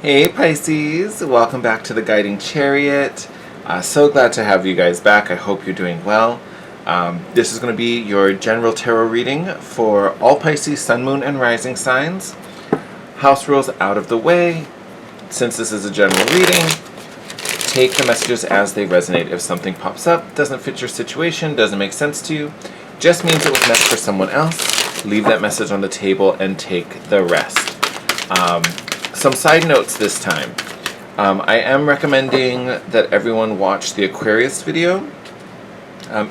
Hey Pisces, welcome back to the Guiding Chariot. So glad to have you guys back. I hope you're doing well. This is going to be your general tarot reading for all Pisces, Sun, Moon, and Rising signs. House rules out of the way. Since this is a general reading, take the messages as they resonate. If something pops up, doesn't fit your situation, doesn't make sense to you, just means it was meant for someone else, leave that message on the table and take the rest. Some side notes this time. I am recommending that everyone watch the Aquarius video.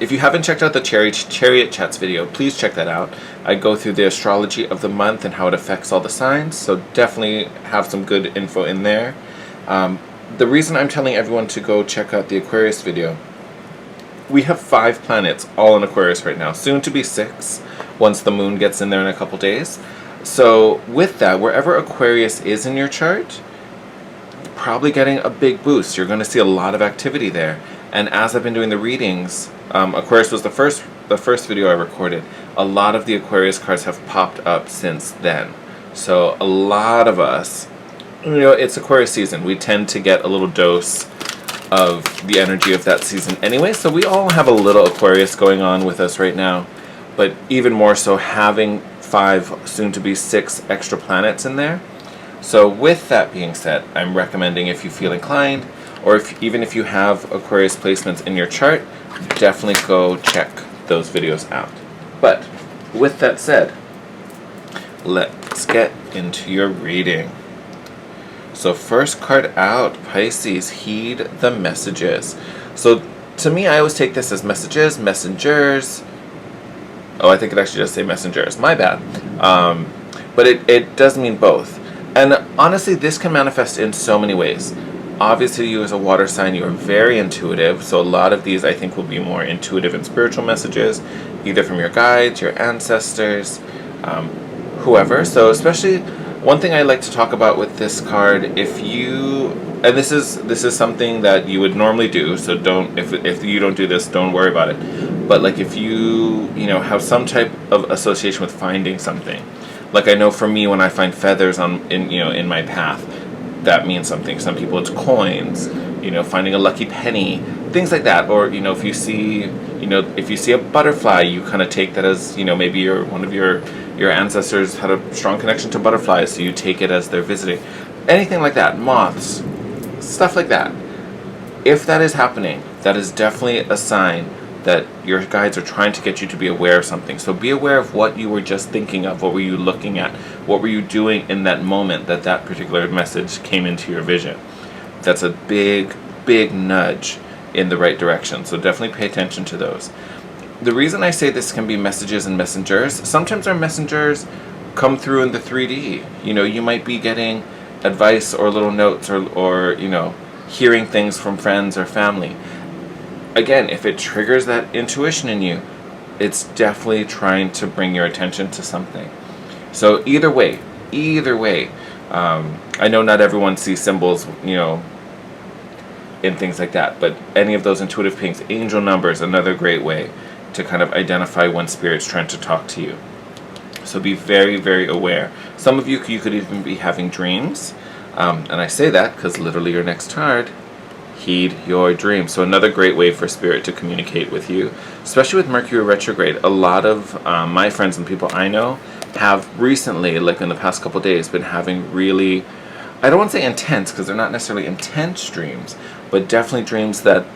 If you haven't checked out the Chariot Chats video, please check that out. I go through the astrology of the month and how it affects all the signs, so definitely have some good info in there. The reason I'm telling everyone to go check out the Aquarius video, we have 5 planets all in Aquarius right now, soon to be 6 once the moon gets in there in a couple days. So with that, wherever Aquarius is in your chart, probably getting a big boost. You're going to see a lot of activity there. And as I've been doing the readings, Aquarius was the first video I recorded. A lot of the Aquarius cards have popped up since then. So a lot of us, it's Aquarius season. We tend to get a little dose of the energy of that season anyway. So we all have a little Aquarius going on with us right now. But even more so having 5, soon to be 6 extra planets in there. So with that being said, I'm recommending, if you feel inclined, or even if you have Aquarius placements in your chart, definitely go check those videos out. But with that said, let's get into your reading. So first card out, Pisces, heed the messages. So to me, I always take this as messages, messengers. Oh, I think it actually does say messengers. My bad. But it does mean both. And honestly, this can manifest in so many ways. Obviously, you as a water sign, you are very intuitive. So a lot of these, I think, will be more intuitive and spiritual messages, either from your guides, your ancestors, whoever. So especially, one thing I like to talk about with this card, if you, and this is something that you would normally do, so don't, if you don't do this, don't worry about it. But like if you have some type of association with finding something, like I know for me, when I find feathers in my path, that means something. Some people it's coins, finding a lucky penny, things like that. Or if you see a butterfly, you kind of take that as maybe one of your ancestors had a strong connection to butterflies, so you take it as they're visiting. Anything like that, moths, stuff like that. If that is happening, that is definitely a sign that your guides are trying to get you to be aware of something. So be aware of what you were just thinking of, what were you looking at, what were you doing in that moment that particular message came into your vision. That's a big, big nudge in the right direction. So definitely pay attention to those. The reason I say this can be messages and messengers, sometimes our messengers come through in the 3D. You might be getting advice or little notes or hearing things from friends or family. Again, if it triggers that intuition in you, it's definitely trying to bring your attention to something. So either way, I know not everyone sees symbols, in things like that, but any of those intuitive pings, angel numbers, another great way to kind of identify when spirit's trying to talk to you. So be very, very aware. Some of you could even be having dreams, and I say that because literally your next card, heed your dreams. So another great way for spirit to communicate with you, especially with Mercury retrograde. A lot of my friends and people I know have recently, like in the past couple days, been having really, I don't want to say intense because they're not necessarily intense dreams, but definitely dreams that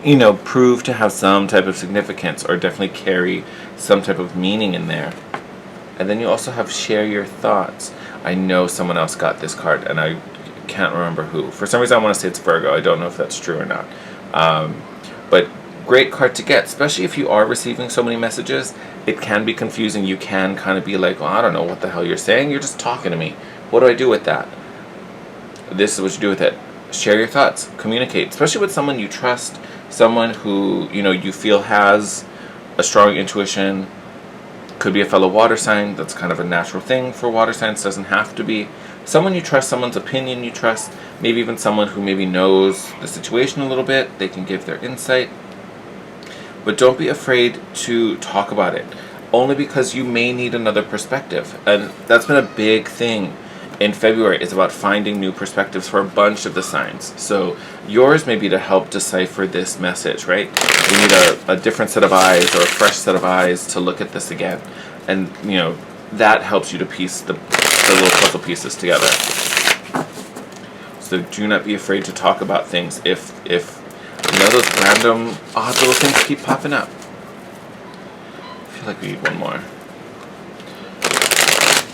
prove to have some type of significance or definitely carry some type of meaning in there. And then you also have share your thoughts. I know someone else got this card and I can't remember who. For some reason I want to say it's Virgo. I don't know if that's true or not. But great card to get, especially if you are receiving so many messages. It can be confusing. You can kind of be like, well, I don't know what the hell you're saying. You're just talking to me. What do I do with that? This is what you do with it. Share your thoughts. Communicate, especially with someone you trust, someone who you feel has a strong intuition. Could be a fellow water sign. That's kind of a natural thing for water signs. Doesn't have to be. Someone you trust, someone's opinion you trust, maybe even someone who maybe knows the situation a little bit. They can give their insight. But don't be afraid to talk about it, only because you may need another perspective. And that's been a big thing in February is about finding new perspectives for a bunch of the signs. So yours may be to help decipher this message, right? You need a different set of eyes or a fresh set of eyes to look at this again. And, you know, that helps you to piece the little puzzle pieces together. So do not be afraid to talk about things if you know those random odd little things keep popping up. I feel like we need one more.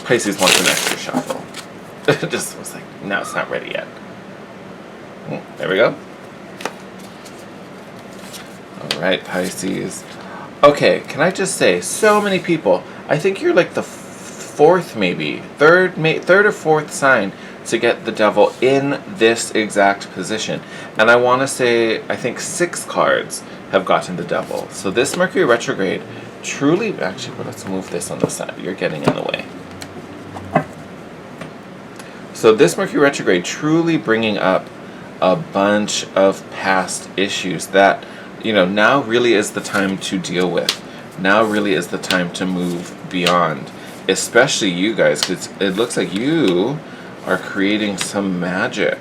Pisces wants an extra shuffle. Just was like, no, it's not ready yet. There we go. Alright, Pisces. Okay, can I just say, so many people, I think you're like the fourth maybe, third or fourth sign to get the devil in this exact position. And I want to say, I think 6 cards have gotten the devil. So this Mercury retrograde truly, actually, well, let's move this on the side. You're getting in the way. So this Mercury retrograde truly bringing up a bunch of past issues that, you know, now really is the time to deal with. Now really is the time to move beyond. Especially you guys, because it looks like you are creating some magic.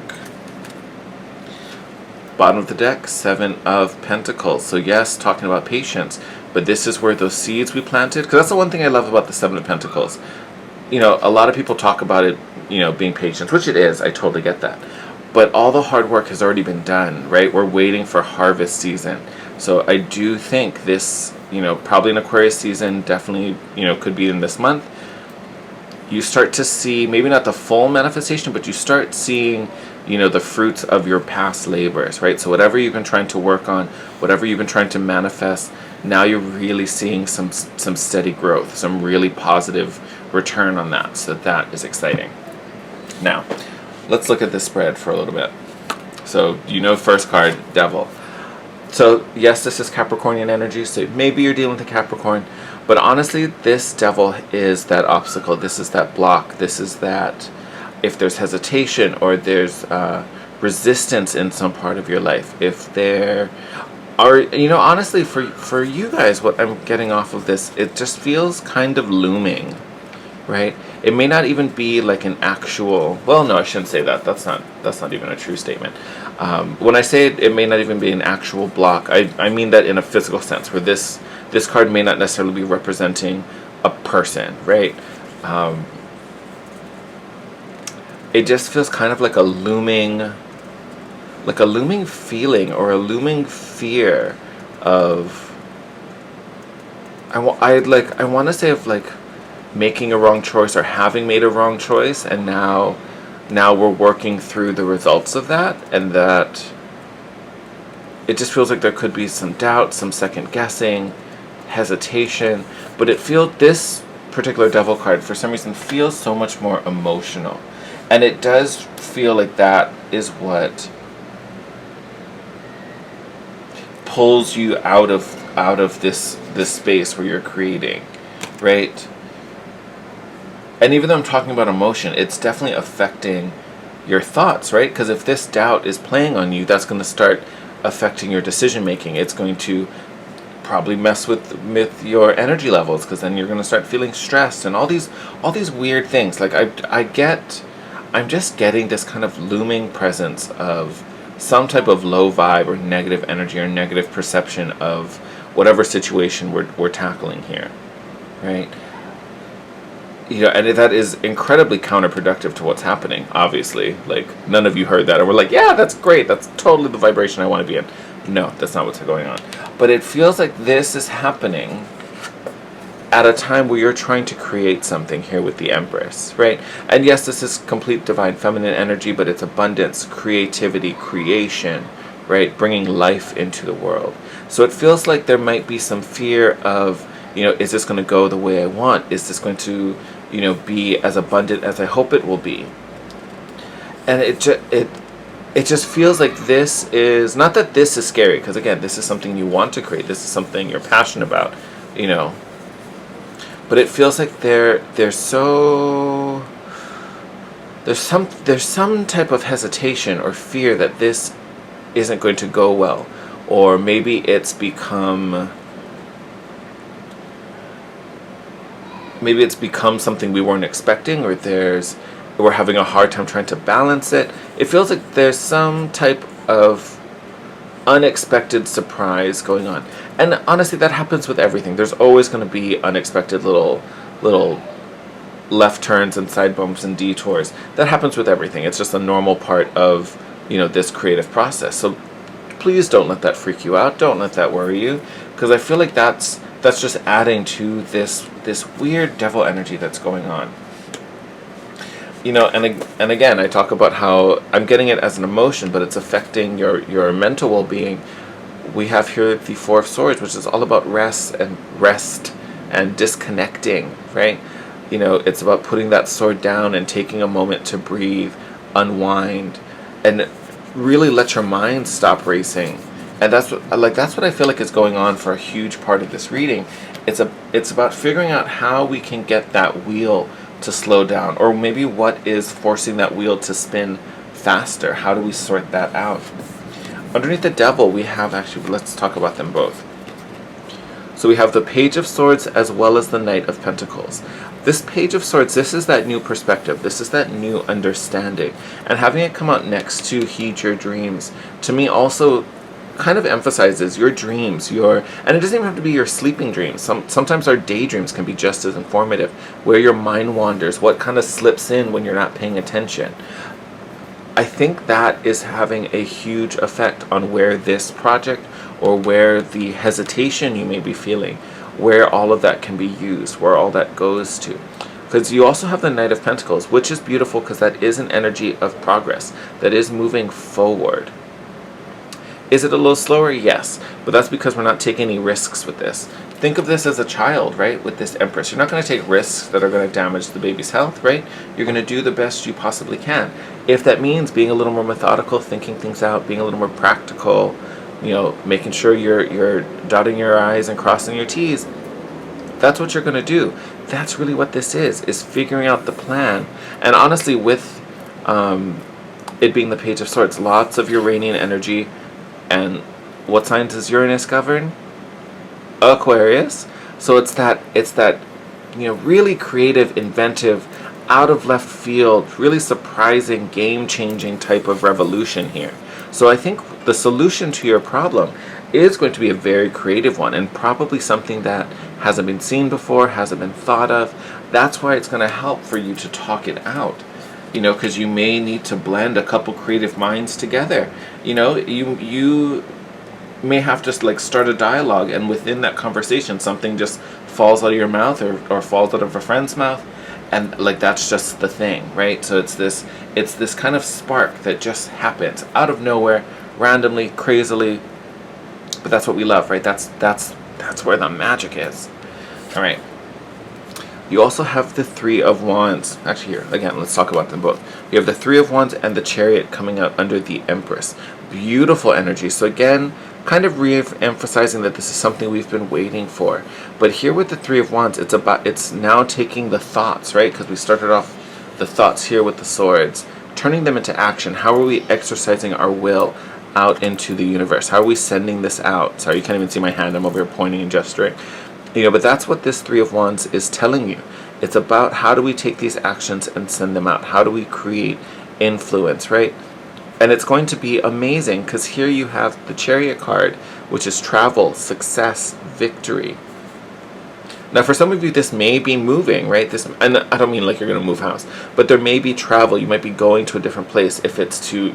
Bottom of the deck, 7 of Pentacles. So yes, talking about patience, but this is where those seeds we planted, because that's the one thing I love about the 7 of Pentacles. You know, a lot of people talk about it, you know, being patient, which it is, I totally get that. But all the hard work has already been done, right? We're waiting for harvest season. So I do think this, you know, probably an Aquarius season, definitely, you know, could be in this month. You start to see, maybe not the full manifestation, but you start seeing, you know, the fruits of your past labors, right? So whatever you've been trying to work on, whatever you've been trying to manifest, now you're really seeing some steady growth, some really positive return on that. So that is exciting. Now, let's look at this spread for a little bit. So, you know, first card, Devil. So, yes, this is Capricornian energy, so maybe you're dealing with a Capricorn, but honestly, this Devil is that obstacle. This is that block. This is that, if there's hesitation or there's resistance in some part of your life, if there are, you know, honestly, for you guys, what I'm getting off of this, it just feels kind of looming, right? It may not even be like an actual, well, no, I shouldn't say that. That's not even a true statement. When I say it may not even be an actual block, I mean that in a physical sense, where this card may not necessarily be representing a person, right? It just feels kind of like a looming feeling or a looming fear of, I want to say of like making a wrong choice or having made a wrong choice, and now we're working through the results of that, and that it just feels like there could be some doubt, some second guessing, hesitation, but this particular Devil card for some reason feels so much more emotional, and it does feel like that is what pulls you out of this space where you're creating, right? And even though I'm talking about emotion, it's definitely affecting your thoughts, right? Because if this doubt is playing on you, that's going to start affecting your decision making. It's going to probably mess with your energy levels, because then you're going to start feeling stressed and all these weird things. Like I'm just getting this kind of looming presence of some type of low vibe or negative energy or negative perception of whatever situation we're tackling here, right? You know, and that is incredibly counterproductive to what's happening, obviously. Like, none of you heard that, and we're like, yeah, that's great, that's totally the vibration I want to be in. No, that's not what's going on. But it feels like this is happening at a time where you're trying to create something here with the Empress, right? And yes, this is complete divine feminine energy, but it's abundance, creativity, creation, right? Bringing life into the world. So it feels like there might be some fear of, you know, is this going to go the way I want? Is this going to, you know, be as abundant as I hope it will be? And it just feels like this is, not that this is scary, because again, this is something you want to create, this is something you're passionate about, you know, but it feels like there's some type of hesitation or fear that this isn't going to go well, or maybe it's become something we weren't expecting, or there's we're having a hard time trying to balance it. It feels like there's some type of unexpected surprise going on. And honestly, that happens with everything. There's always going to be unexpected little left turns and side bumps and detours. That happens with everything. It's just a normal part of, this creative process. So please don't let that freak you out. Don't let that worry you, because I feel like that's just adding to this weird devil energy that's going on. And again, I talk about how I'm getting it as an emotion, but it's affecting your mental well-being. We have here the Four of Swords, which is all about rest and disconnecting, right? It's about putting that sword down and taking a moment to breathe, unwind, and really let your mind stop racing. And that's what I feel like is going on for a huge part of this reading. It's about figuring out how we can get that wheel to slow down, or maybe what is forcing that wheel to spin faster. How do we sort that out? Underneath the devil, we have, actually, let's talk about them both. So we have the Page of Swords as well as the Knight of Pentacles. This Page of Swords, this is that new perspective. This is that new understanding. And having it come out next to Heed Your Dreams, to me also kind of emphasizes your dreams, and it doesn't even have to be your sleeping dreams. Sometimes our daydreams can be just as informative, where your mind wanders, what kind of slips in when you're not paying attention. I think that is having a huge effect on where this project, or where the hesitation you may be feeling, where all of that can be used, where all that goes to. Because you also have the Knight of Pentacles, which is beautiful because that is an energy of progress, that is moving forward. Is it a little slower? Yes, but that's because we're not taking any risks with this. Think of this as a child, right? With this Empress, you're not going to take risks that are going to damage the baby's health, right? You're going to do the best you possibly can. If that means being a little more methodical, thinking things out, being a little more practical, making sure you're dotting your I's and crossing your T's, that's what you're going to do. That's really what this is figuring out the plan. And honestly, with it being the Page of Swords, lots of Uranian energy. And what sign does Uranus govern? Aquarius. So it's that really creative, inventive, out of left field, really surprising, game-changing type of revolution here. So I think the solution to your problem is going to be a very creative one, and probably something that hasn't been seen before, hasn't been thought of. That's why it's going to help for you to talk it out. Because you may need to blend a couple creative minds together. You may have to start a dialogue, and within that conversation, something just falls out of your mouth or falls out of a friend's mouth, and that's just the thing, right? So it's this kind of spark that just happens out of nowhere, randomly, crazily. But that's what we love, right? That's where the magic is. All right. You also have the Three of Wands. Actually, here, again, let's talk about them both. You have the Three of Wands and the Chariot coming out under the Empress. Beautiful energy. So again, kind of re-emphasizing that this is something we've been waiting for. But here with the Three of Wands, it's now taking the thoughts, right? Because we started off the thoughts here with the swords, turning them into action. How are we exercising our will out into the universe? How are we sending this out? Sorry, you can't even see my hand. I'm over here pointing and gesturing. But that's what this Three of Wands is telling you. It's about how do we take these actions and send them out? How do we create influence, right? And it's going to be amazing because here you have the Chariot card, which is travel, success, victory. Now, for some of you, this may be moving, right? And I don't mean like you're going to move house, but there may be travel. You might be going to a different place if it's to,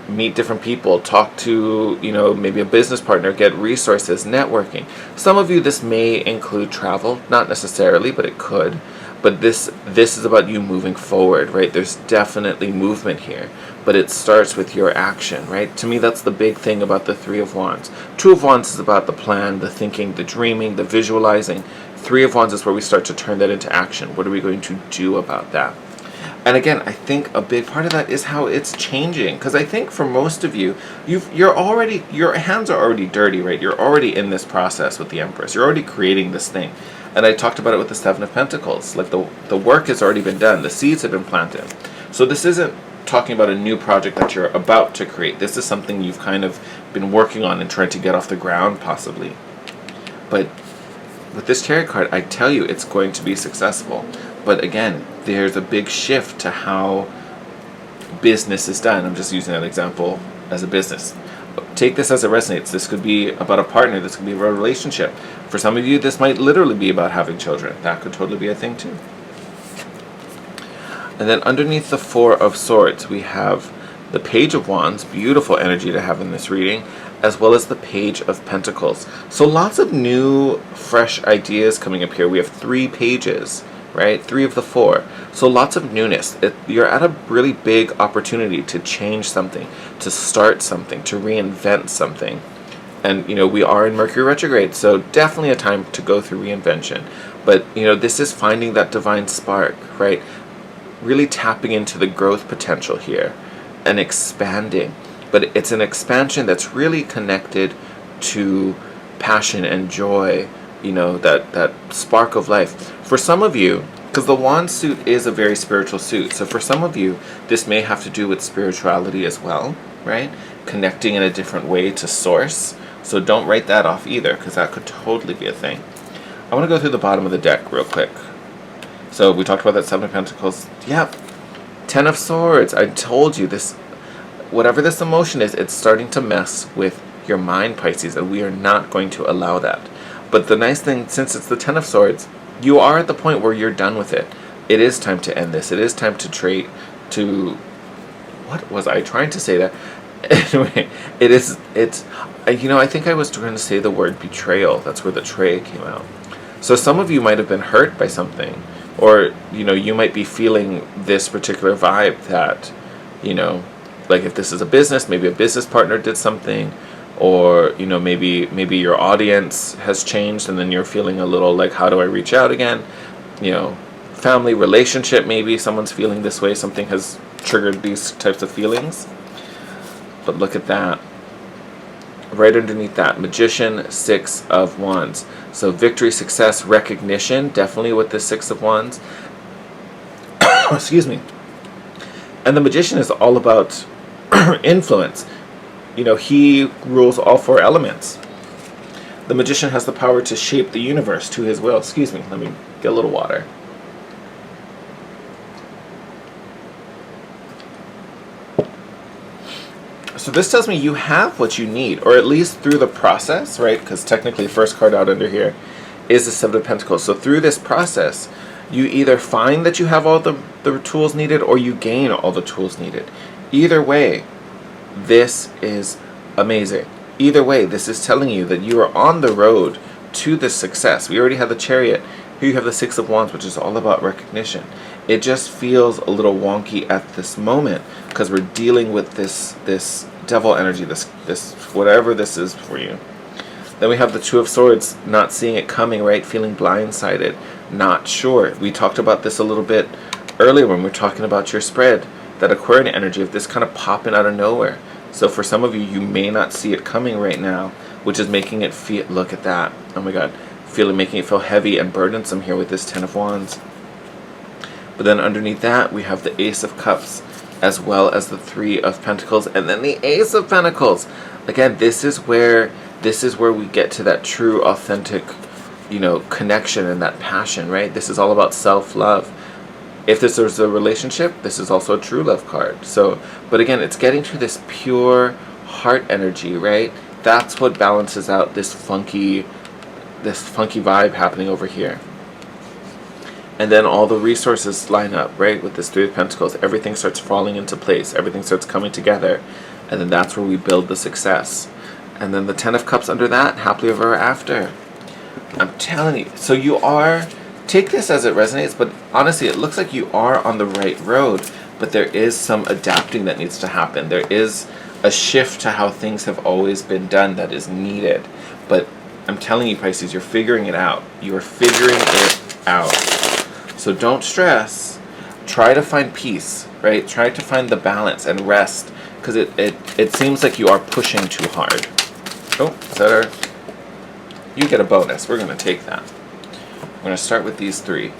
meet different people, talk to, maybe a business partner, get resources, networking. Some of you, this may include travel, not necessarily, but it could. But this is about you moving forward, right? There's definitely movement here, but it starts with your action, right? To me, that's the big thing about the Three of Wands. Two of Wands is about the plan, the thinking, the dreaming, the visualizing. Three of Wands is where we start to turn that into action. What are we going to do about that? And again, I think a big part of that is how it's changing. Because I think for most of you, your hands are already dirty, right? You're already in this process with the Empress. You're already creating this thing. And I talked about it with the Seven of Pentacles. The work has already been done. The seeds have been planted. So this isn't talking about a new project that you're about to create. This is something you've kind of been working on and trying to get off the ground, possibly. But with this Chariot card, I tell you, it's going to be successful. But again, there's a big shift to how business is done. I'm just using that example as a business. Take this as it resonates. This could be about a partner. This could be about a relationship. For some of you, this might literally be about having children. That could totally be a thing too. And then underneath the Four of Swords, we have the Page of Wands, beautiful energy to have in this reading, as well as the Page of Pentacles. So lots of new, fresh ideas coming up here. We have 3 pages, right? 3 of the 4. So lots of newness. You're at a really big opportunity to change something, to start something, to reinvent something. And, you know, we are in Mercury retrograde, so definitely a time to go through reinvention. But, you know, this is finding that divine spark, right? Really tapping into the growth potential here and expanding. But it's an expansion that's really connected to passion and joy, you know, that spark of life. For some of you, because the wand suit is a very spiritual suit, so for some of you, this may have to do with spirituality as well, right? Connecting in a different way to source. So don't write that off either, because that could totally be a thing. I want to go through the bottom of the deck real quick. So we talked about that 7 of Pentacles. Yep. 10 of Swords. I told you this, whatever this emotion is, it's starting to mess with your mind, Pisces, and we are not going to allow that. But the nice thing, since it's the 10 of Swords, you are at the point where you're done with it. It is time to end this. It is time to what was I trying to say there? Anyway, it's, you know, I think I was trying to say the word betrayal. That's where the tray came out. So some of you might have been hurt by something, or, you know, you might be feeling this particular vibe that, you know, like if this is a business, maybe a business partner did something, or, you know, maybe your audience has changed and then you're feeling a little like, how do I reach out again? You know, family, relationship, maybe someone's feeling this way, something has triggered these types of feelings. But look at that. Right underneath that, Magician, 6 of Wands. So victory, success, recognition, definitely with the 6 of Wands. Excuse me. And the Magician is all about influence. You know, he rules all 4 elements. The Magician has the power to shape the universe to his will. Excuse me, let me get a little water. So this tells me you have what you need, or at least through the process, right? Because technically the first card out under here is the 7 of Pentacles. So through this process, you either find that you have all the tools needed, or you gain all the tools needed. Either way, this is amazing. Either way, this is telling you that you are on the road to this success. We already have the Chariot. Here you have the 6 of Wands, which is all about recognition. It just feels a little wonky at this moment because we're dealing with this devil energy, this whatever this is for you. Then we have the 2 of Swords, not seeing it coming, right? Feeling blindsided, not sure. We talked about this a little bit earlier when we were talking about your spread, that Aquarian energy of this kind of popping out of nowhere. So for some of you, you may not see it coming right now, which is making it feel, look at that. Oh my God, making it feel heavy and burdensome here with this 10 of Wands. But then underneath that, we have the Ace of Cups, as well as the 3 of Pentacles, and then the Ace of Pentacles. Again, this is where we get to that true, authentic, you know, connection and that passion, right? This is all about self-love. If this is a relationship, this is also a true love card. So, but again, it's getting to this pure heart energy, right? That's what balances out this funky vibe happening over here. And then all the resources line up, right? With this 3 of Pentacles, everything starts falling into place. Everything starts coming together. And then that's where we build the success. And then the 10 of Cups under that, happily ever after. I'm telling you. So you are, take this as it resonates, but honestly, it looks like you are on the right road. But there is some adapting that needs to happen. There is a shift to how things have always been done that is needed. But I'm telling you, Pisces, you're figuring it out. You are figuring it out. So don't stress. Try to find peace, right? Try to find the balance and rest, because it seems like you are pushing too hard. Oh, is that our... You get a bonus. We're going to take that. I'm going to start with these 3.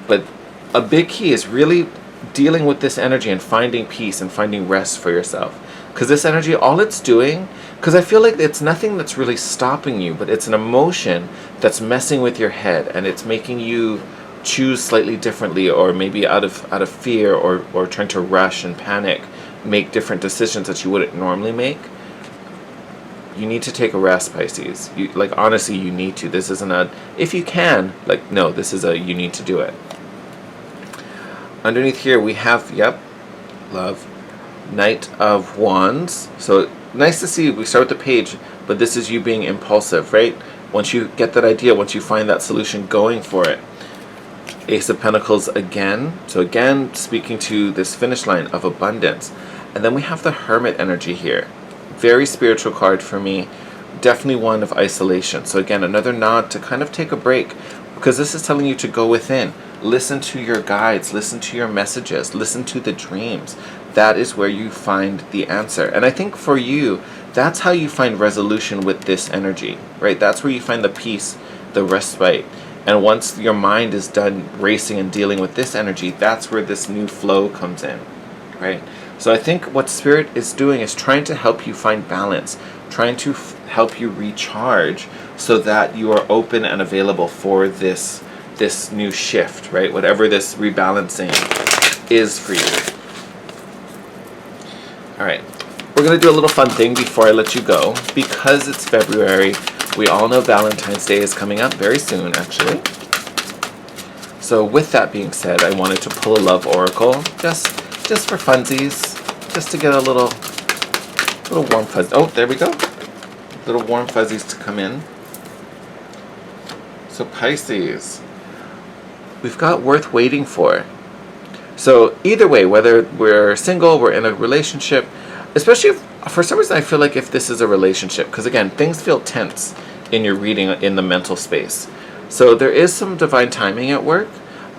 But a big key is really dealing with this energy and finding peace and finding rest for yourself. Because this energy, all it's doing... Because I feel like it's nothing that's really stopping you, but it's an emotion that's messing with your head, and it's making you choose slightly differently, or maybe out of fear, or trying to rush and panic, make different decisions that you wouldn't normally make, you need to take a rest, Pisces. You, like, honestly, you need to. This isn't a if you can, like, no, this is a you need to do it. Underneath here we have, yep, love, Knight of Wands. So nice to see, we start with the page, but this is you being impulsive, right? Once you get that idea, once you find that solution, going for it. Ace of Pentacles again. So again, speaking to this finish line of abundance. And then we have the Hermit energy here. Very spiritual card for me. Definitely one of isolation. So again, another nod to kind of take a break, because this is telling you to go within. Listen to your guides. Listen to your messages. Listen to the dreams. That is where you find the answer. And I think for you, that's how you find resolution with this energy, right? That's where you find the peace, the respite. And once your mind is done racing and dealing with this energy, that's where this new flow comes in, right? So I think what Spirit is doing is trying to help you find balance, trying to help you recharge so that you are open and available for this new shift, right? Whatever this rebalancing is for you. All right, we're going to do a little fun thing before I let you go. Because it's February, we all know Valentine's Day is coming up very soon, actually. So with that being said, I wanted to pull a love oracle, just for funsies, just to get a little warm fuzz. Oh, there we go. Little warm fuzzies to come in. So Pisces, we've got worth waiting for. So either way, whether we're single, we're in a relationship, especially if, for some reason I feel like if this is a relationship, because again, things feel tense in your reading in the mental space. So there is some divine timing at work,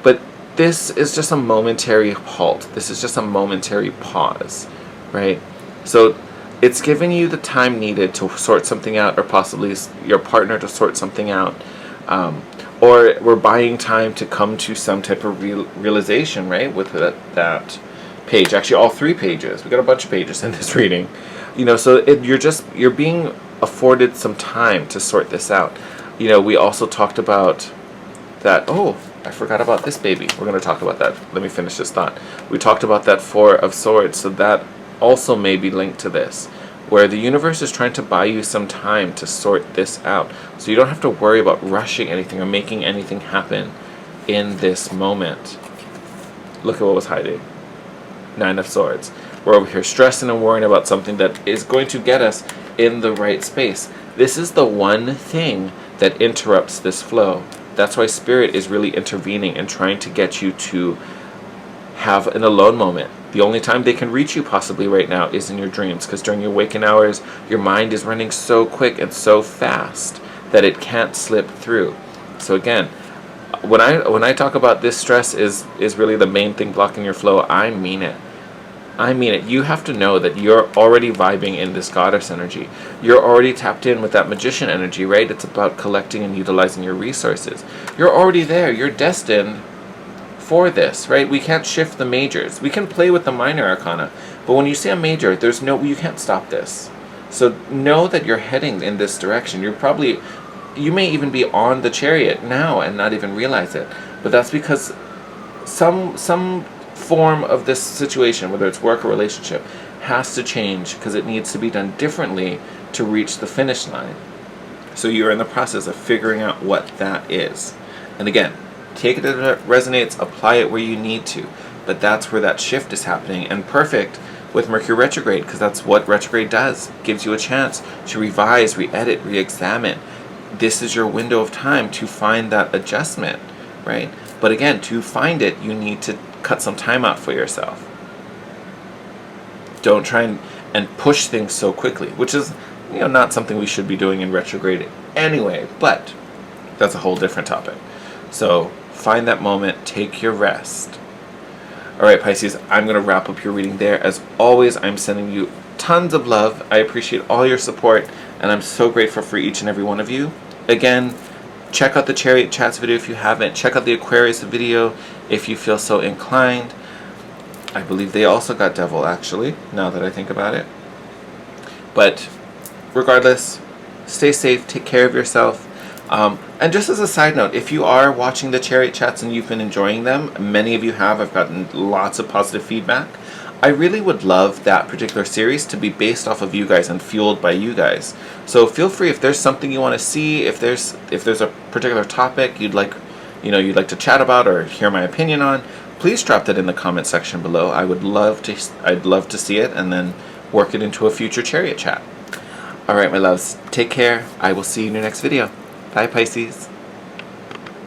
but this is just a momentary halt. This is just a momentary pause, right? So it's giving you the time needed to sort something out, or possibly your partner to sort something out. Or we're buying time to come to some type of realization, right? With that page, actually all 3 pages. We got a bunch of pages in this reading, So you're being afforded some time to sort this out. We also talked about that. Oh, I forgot about this baby. We're going to talk about that. Let me finish this thought. We talked about that 4 of Swords, so that also may be linked to this, where the universe is trying to buy you some time to sort this out. So you don't have to worry about rushing anything or making anything happen in this moment. Look at what was hiding. 9 of Swords. We're over here stressing and worrying about something that is going to get us in the right space. This is the one thing that interrupts this flow. That's why Spirit is really intervening and trying to get you to have an alone moment. The only time they can reach you possibly right now is in your dreams, because during your waking hours, your mind is running so quick and so fast that it can't slip through. So again, when I talk about this stress is really the main thing blocking your flow, I mean it. I mean it. You have to know that you're already vibing in this goddess energy. You're already tapped in with that magician energy, right? It's about collecting and utilizing your resources. You're already there. You're destined for this, right? We can't shift the majors. We can play with the minor arcana, but when you see a major, you can't stop this. So know that you're heading in this direction. You may even be on the chariot now and not even realize it, but that's because some form of this situation, whether it's work or relationship, has to change, because it needs to be done differently to reach the finish line. So you're in the process of figuring out what that is. And again, take it as it resonates, apply it where you need to. But that's where that shift is happening, and perfect with Mercury retrograde, because that's what retrograde does. Gives you a chance to revise, re-edit, re-examine. This is your window of time to find that adjustment, right? But again, to find it, you need to cut some time out for yourself. Don't try and push things so quickly, which is not something we should be doing in retrograde anyway, but that's a whole different topic. So find that moment, take your rest. All right, Pisces, I'm going to wrap up your reading there. As always, I'm sending you tons of love. I appreciate all your support, and I'm so grateful for each and every one of you. Again, check out the Chariot Chats video if you haven't. Check out the Aquarius video if you feel so inclined. I believe they also got Devil, actually, now that I think about it. But regardless, stay safe, take care of yourself. And just as a side note, if you are watching the chariot chats and you've been enjoying them, many of you have, I've gotten lots of positive feedback. I really would love that particular series to be based off of you guys and fueled by you guys. So feel free, if there's something you want to see, if there's a particular topic you'd like to chat about or hear my opinion on, please drop that in the comment section below. I'd love to see it and then work it into a future chariot chat. Alright, my loves, take care. I will see you in your next video. Bye, Pisces.